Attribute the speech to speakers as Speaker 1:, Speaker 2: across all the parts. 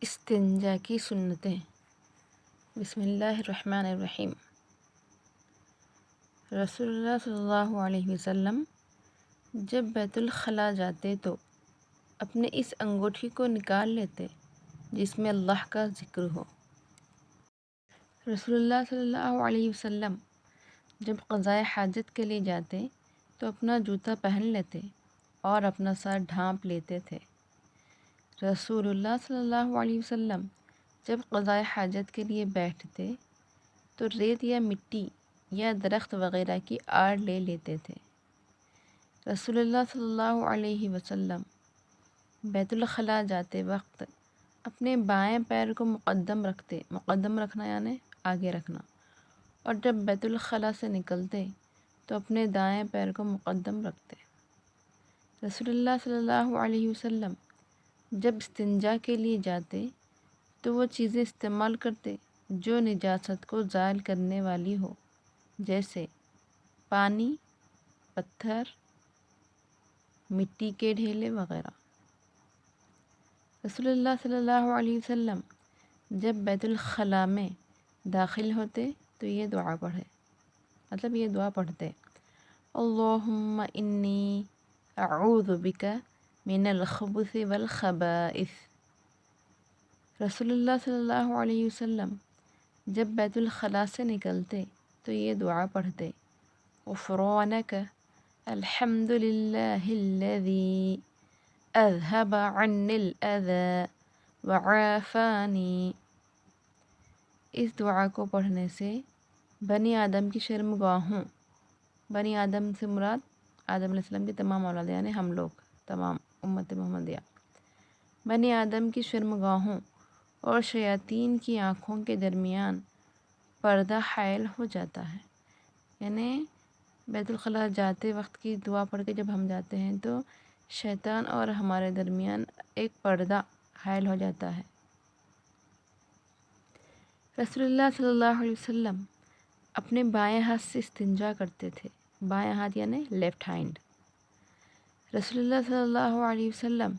Speaker 1: استنجا کی سنتیں۔ بسم اللہ الرحمن الرحیم۔ رسول اللہ صلی اللہ علیہ وسلم جب بیت الخلاء جاتے تو اپنے اس انگوٹھی کو نکال لیتے جس میں اللہ کا ذکر ہو۔ رسول اللہ صلی اللہ علیہ وسلم جب قضائے حاجت کے لیے جاتے تو اپنا جوتا پہن لیتے اور اپنا سر ڈھانپ لیتے تھے۔ رسول اللہ صلی اللہ علیہ وسلم جب قضائے حاجت کے لیے بیٹھتے تو ریت یا مٹی یا درخت وغیرہ کی آڑ لے لیتے تھے۔ رسول اللہ صلی اللہ علیہ وسلم بیت الخلاء جاتے وقت اپنے بائیں پیر کو مقدم رکھنا یعنی آگے رکھنا، اور جب بیت الخلاء سے نکلتے تو اپنے دائیں پیر کو مقدم رکھتے۔ رسول اللہ صلی اللہ علیہ وسلم جب استنجا کے لیے جاتے تو وہ چیزیں استعمال کرتے جو نجاست کو زائل کرنے والی ہو، جیسے پانی، پتھر، مٹی کے ڈھیلے وغیرہ۔ رسول اللہ صلی اللہ علیہ وسلم جب بیت الخلاء میں داخل ہوتے تو یہ دعا پڑھتے اللہم انی اعوذ بک من الخبث والخبائث۔ رسول اللہ صلی اللہ علیہ وسلم جب بیت الخلاء سے نکلتے تو یہ دعا پڑھتے غفرانک الحمد للہ الذی اذہب عنی الاذی وعافانی۔ اس دعا کو پڑھنے سے بنی آدم کی شرمگاہوں، بنی آدم سے مراد آدم علیہ السلام کی تمام اولاد یعنی ہم لوگ تمام امت محمدیہ، بنی آدم کی شرمگاہوں اور شیاطین کی آنکھوں کے درمیان پردہ حائل ہو جاتا ہے۔ یعنی بیت الخلاء جاتے وقت کی دعا پڑھ کے جب ہم جاتے ہیں تو شیطان اور ہمارے درمیان ایک پردہ حائل ہو جاتا ہے۔ رسول اللہ صلی اللہ علیہ وسلم اپنے بائیں ہاتھ سے استنجا کرتے تھے، بائیں ہاتھ یعنی لیفٹ ہینڈ۔ رسول اللہ صلی اللہ علیہ وسلم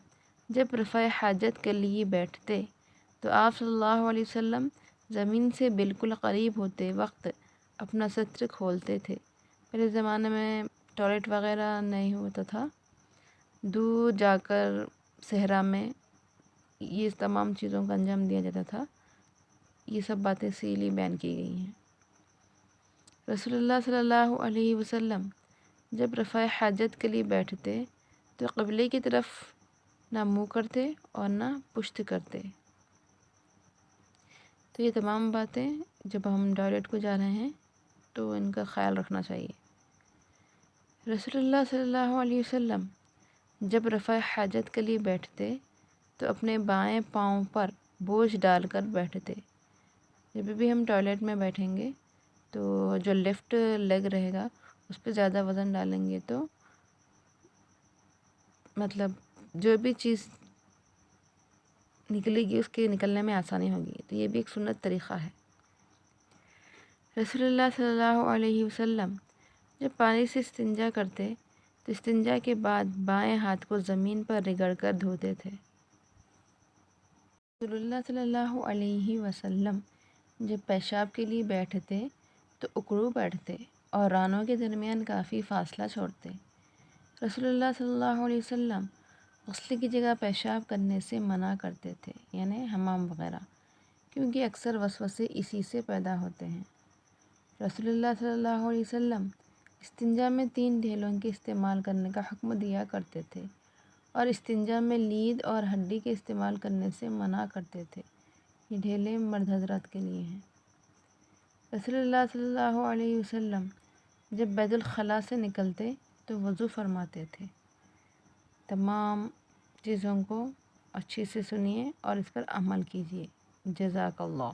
Speaker 1: جب رفع حاجت کے لیے بیٹھتے تو آپ صلی اللہ علیہ وسلم زمین سے بالکل قریب ہوتے وقت اپنا ستر کھولتے تھے۔ پہلے زمانے میں ٹوائلٹ وغیرہ نہیں ہوتا تھا، دور جا کر صحرا میں یہ تمام چیزوں کا انجام دیا جاتا تھا۔ یہ سب باتیں اسی لیے بیان کی گئی ہیں۔ رسول اللہ صلی اللہ علیہ وسلم جب رفع حاجت کے لیے بیٹھتے تو قبلے کی طرف نہ منہ کرتے اور نہ پشت کرتے۔ تو یہ تمام باتیں جب ہم ٹوائلٹ کو جا رہے ہیں تو ان کا خیال رکھنا چاہیے۔ رسول اللہ صلی اللہ علیہ وسلم جب رفع حاجت کے لیے بیٹھتے تو اپنے بائیں پاؤں پر بوجھ ڈال کر بیٹھتے۔ جب بھی ہم ٹوائلٹ میں بیٹھیں گے تو جو لیفٹ لیگ رہے گا اس پہ زیادہ وزن ڈالیں گے تو مطلب جو بھی چیز نکلے گی اس کے نکلنے میں آسانی ہوگی۔ تو یہ بھی ایک سنت طریقہ ہے۔ رسول اللہ صلی اللہ علیہ وسلم جب پانی سے استنجا کرتے تو استنجا کے بعد بائیں ہاتھ کو زمین پر رگڑ کر دھوتے تھے۔ رسول اللہ صلی اللہ علیہ وسلم جب پیشاب کے لیے بیٹھتے تو اکڑو بیٹھتے اور رانوں کے درمیان کافی فاصلہ چھوڑتے۔ رسول اللہ صلی اللہ علیہ وسلم غسل کی جگہ پیشاب کرنے سے منع کرتے تھے یعنی حمام وغیرہ، کیونکہ اکثر وسوسے اسی سے پیدا ہوتے ہیں۔ رسول اللہ صلی اللہ علیہ وسلم استنجا میں 3 ڈھیلوں کے استعمال کرنے کا حکم دیا کرتے تھے اور استنجا میں لید اور ہڈی کے استعمال کرنے سے منع کرتے تھے۔ یہ ڈھیلے مرد حضرات کے لیے ہیں۔ رسول اللہ صلی اللہ علیہ وسلم جب بیت الخلاء سے نکلتے تو وضو فرماتے تھے۔ تمام چیزوں کو اچھے سے سنیے اور اس پر عمل کیجیے۔ جزاک اللہ۔